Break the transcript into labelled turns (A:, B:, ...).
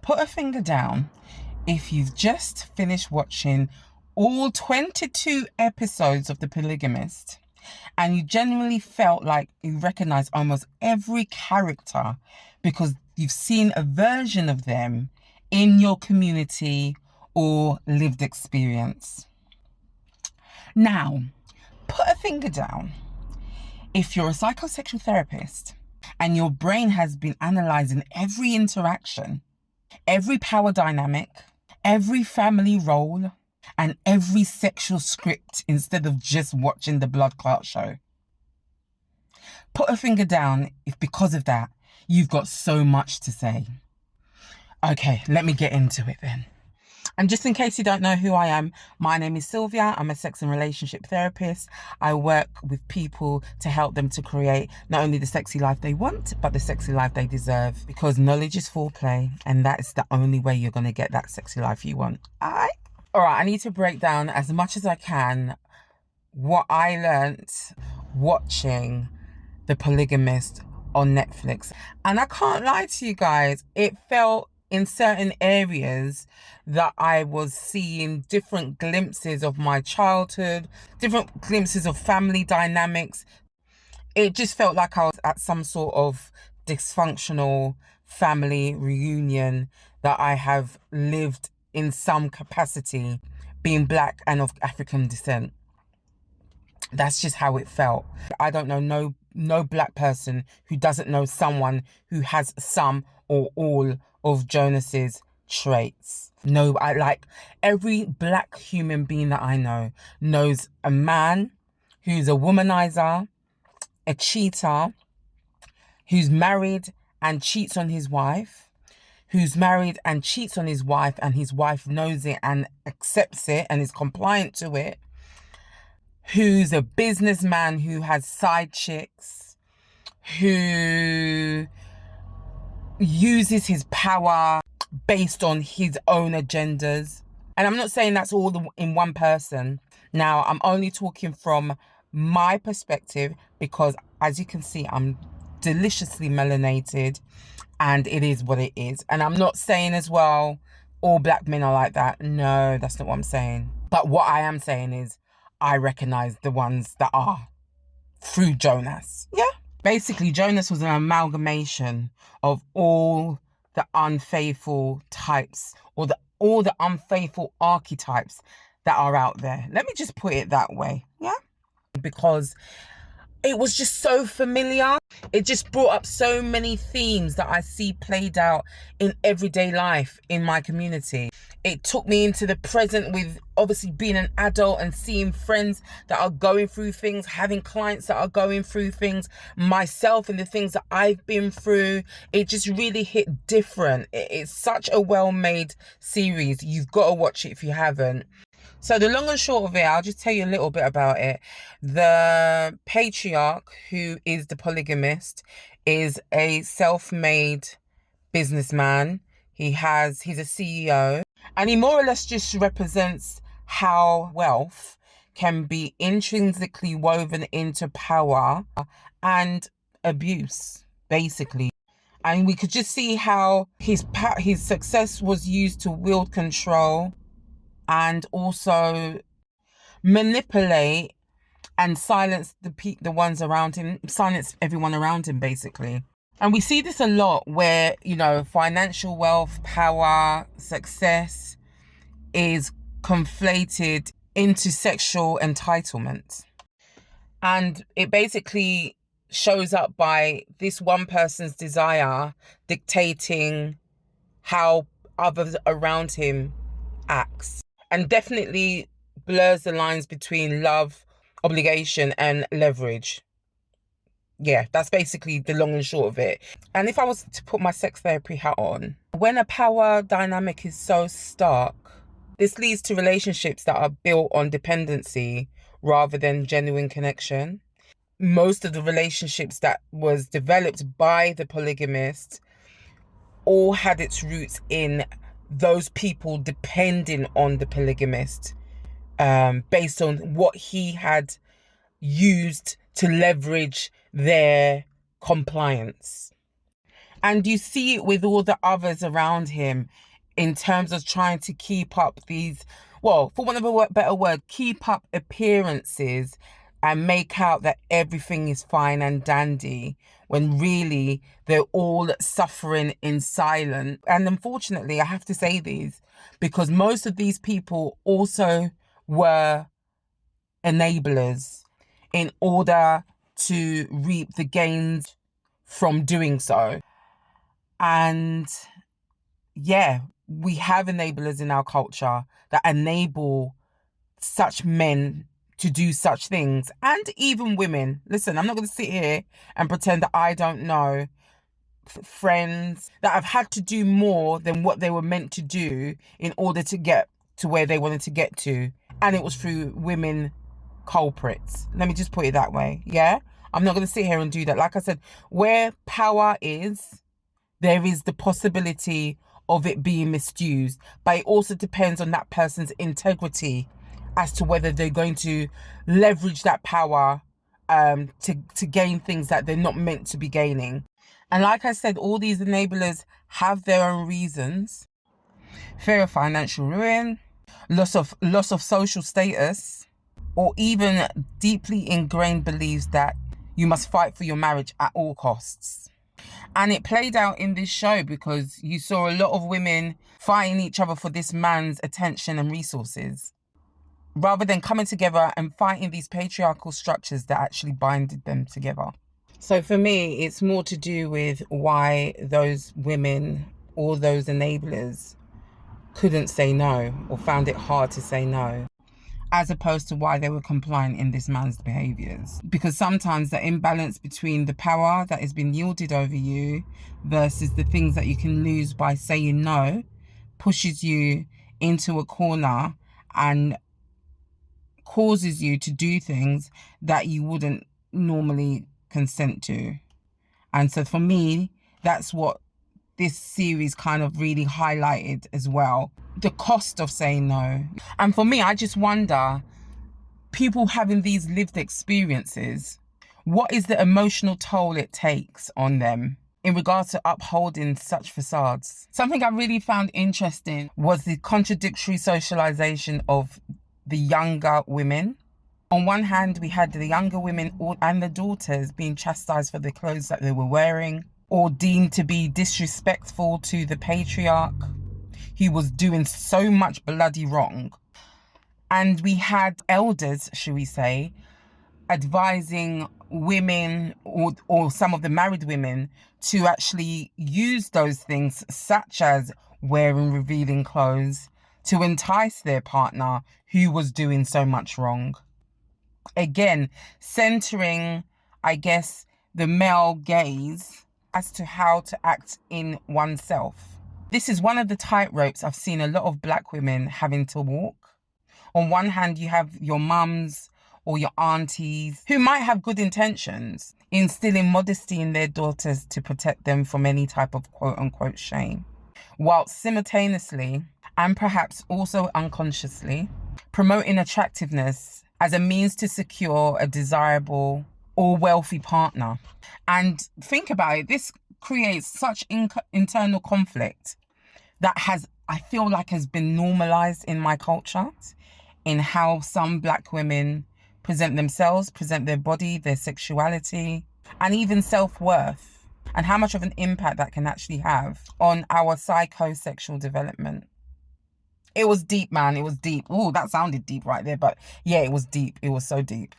A: Put a finger down if you've just finished watching all 22 episodes of The Polygamist and you genuinely felt like you recognize almost every character because you've seen a version of them in your community or lived experience. Now, put a finger down if you're a psychosexual therapist and your brain has been analyzing every interaction, every power dynamic, every family role, and every sexual script instead of just watching the blood clot show. Put a finger down if because of that, you've got so much to say. Okay, let me get into it then. And just in case you don't know who I am, my name is Sylvia. I'm a sex and relationship therapist. I work with people to help them to create not only the sexy life they want, but the sexy life they deserve. Because knowledge is foreplay, and that is the only way you're going to get that sexy life you want. All right, I need to break down as much as I can what I learned watching The Polygamist on Netflix. And I can't lie to you guys, it felt in certain areas that I was seeing different glimpses of my childhood, different glimpses of family dynamics. It just felt like I was at some sort of dysfunctional family reunion that I have lived in some capacity, being Black and of African descent. That's just how it felt. I don't know no Black person who doesn't know someone who has some or all of Jonas's traits. No, I like every Black human being that I know knows a man who's a womanizer, a cheater, who's married and cheats on his wife, who's married and cheats on his wife and his wife knows it and accepts it and is compliant to it, who's a businessman who has side chicks, who uses his power based on his own agendas. And I'm not saying that's all in one person. Now, I'm only talking from my perspective because, as you can see, I'm deliciously melanated and it is what it is. And I'm not saying as well, all Black men are like that. No, that's not what I'm saying. But what I am saying is I recognize the ones that are through Jonas. Yeah. Basically, Jonas was an amalgamation of all the unfaithful types or all the unfaithful archetypes that are out there. Let me just put it that way. Yeah. Because it was just so familiar. It just brought up so many themes that I see played out in everyday life in my community. It took me into the present with obviously being an adult and seeing friends that are going through things, having clients that are going through things, myself and the things that I've been through. It just really hit different. It's such a well-made series. You've got to watch it if you haven't. So the long and short of it, I'll just tell you a little bit about it. The patriarch, who is the polygamist, is a self-made businessman. He's a CEO, and he more or less just represents how wealth can be intrinsically woven into power and abuse, basically. And we could just see how his success was used to wield control and also manipulate and silence the ones around him, silence everyone around him, basically. And we see this a lot where, you know, financial wealth, power, success is conflated into sexual entitlement. And it basically shows up by this one person's desire dictating how others around him acts. And definitely blurs the lines between love, obligation, and leverage. Yeah, that's basically the long and short of it. And if I was to put my sex therapy hat on, when a power dynamic is so stark, this leads to relationships that are built on dependency rather than genuine connection. Most of the relationships that was developed by the polygamist all had its roots in those people depending on the polygamist based on what he had used to leverage their compliance. And you see it with all the others around him in terms of trying to keep up these, well, for want of a better word, keep up appearances and make out that everything is fine and dandy when really they're all suffering in silence. And unfortunately, I have to say these because most of these people also were enablers in order to reap the gains from doing so. And yeah, we have enablers in our culture that enable such men to do such things, and even women. Listen, I'm not going to sit here and pretend that I don't know friends that have had to do more than what they were meant to do in order to get to where they wanted to get to, and it was through women culprits. Let me just put it that way. Yeah, I'm not going to sit here and do that. Like I said, where power is, there is the possibility of it being misused, but it also depends on that person's integrity as to whether they're going to leverage that power to gain things that they're not meant to be gaining. And like I said, all these enablers have their own reasons. Fear of financial ruin, loss of social status, or even deeply ingrained beliefs that you must fight for your marriage at all costs. And it played out in this show because you saw a lot of women fighting each other for this man's attention and resources, rather than coming together and fighting these patriarchal structures that actually binded them together. So for me, it's more to do with why those women or those enablers couldn't say no or found it hard to say no, as opposed to why they were compliant in this man's behaviors. Because sometimes the imbalance between the power that has been yielded over you versus the things that you can lose by saying no pushes you into a corner and causes you to do things that you wouldn't normally consent to. And so for me, that's what this series kind of really highlighted as well. The cost of saying no. And for me, I just wonder, people having these lived experiences, what is the emotional toll it takes on them in regards to upholding such facades? Something I really found interesting was the contradictory socialization of the younger women. On one hand, we had the younger women and the daughters being chastised for the clothes that they were wearing, or deemed to be disrespectful to the patriarch, who was doing so much bloody wrong. And we had elders, should we say, advising women or some of the married women to actually use those things, such as wearing revealing clothes, to entice their partner who was doing so much wrong. Again, centering, I guess, the male gaze as to how to act in oneself. This is one of the tightropes I've seen a lot of black women having to walk. On one hand, you have your mums or your aunties who might have good intentions, instilling modesty in their daughters to protect them from any type of quote unquote shame, whilst simultaneously, and perhaps also unconsciously, promoting attractiveness as a means to secure a desirable or wealthy partner. And think about it, this creates such internal conflict that I feel like has been normalized in my culture, in how some black women present themselves, present their body, their sexuality, and even self-worth, and how much of an impact that can actually have on our psychosexual development. It was deep, man. It was deep. Oh, that sounded deep right there. But yeah, it was deep. It was so deep.